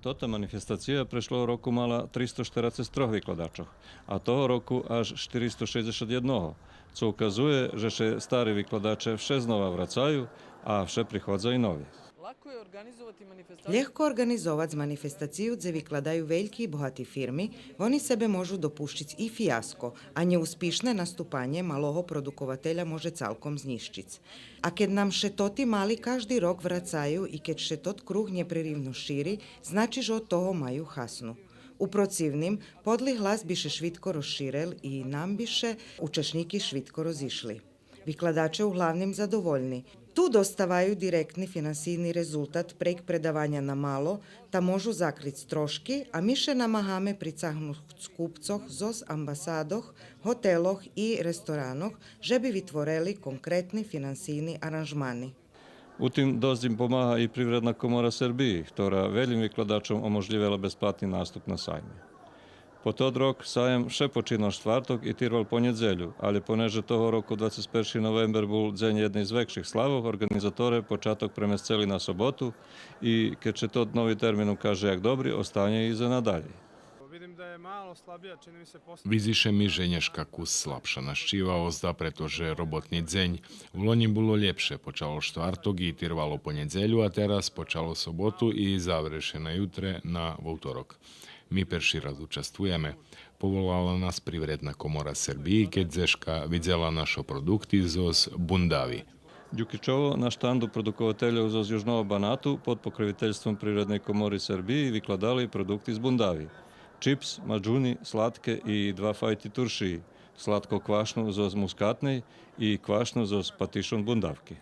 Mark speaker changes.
Speaker 1: Toto manifestácia prešlého roku mala 343 выкладачів, а того року аж 461, co ukazuje, że się stary wykładacze wsze znova wracają, a wše prichodzaju novi.
Speaker 2: Легко организовать манифестацiju gdje викладaju veljki i bohati firmi, oni sebe možu dopuščic i fijasko, a neuspішне наступanje малого produkovatelja može calkom zniščic. A kad nam še toti mali každi rok vracaju i kad še tot kruh nepririvno širi, znači že od toho maju hasnu. U protivnim, podli hlas bi še švitko rozširel i nam bi še učešnika švitko rozišli. Викладачи uglavnim zadovoljni. Tu dostavaju direktni finansijni rezultat prek predavanja na malo, ta možu zakrit troški, a mi še namahame pricahnuh skupcoh zos ambasadoh, hoteloh i restoranoh, že bi vytvorili konkretni finansijni aranžmani.
Speaker 1: U tim dozim pomaha i Privredna komora Srbiji, która velim wykładaczom omožljiwela besplatni nastup na sajmie. Po tod rok sajem še počinal štvrtok i tirval po nedzelju, ali poneže toho roku 21. november bol deň jednej z väčších slavov, organizatore počatok premestili na sobotu i keď će to novi termin ukaže jak dobri, ostane i za nadalje.
Speaker 3: Viziše mi že nješka kus slabša naščivao zda, pretože robotni dzeň u loni bilo ljepše, počalo štvrtok i tirvalo po nedzelju, a teraz počalo sobotu i završe na jutre na vautorok. Mi perši raz učastvujeme. Povolala nas Privredna komora Srbiji, keď Zeška vidjela našo produkti zos bundavi.
Speaker 1: Đukićovo na štandu produkovatelja uz Južnovo Banatu pod pokroviteljstvom Privredne komore Srbiji vykladali produkti iz bundavi. Čips, mađuni, slatke i dva fajti turšiji. Slatko kvašnu zos muskatnej i kvašnu zos patišon bundavki.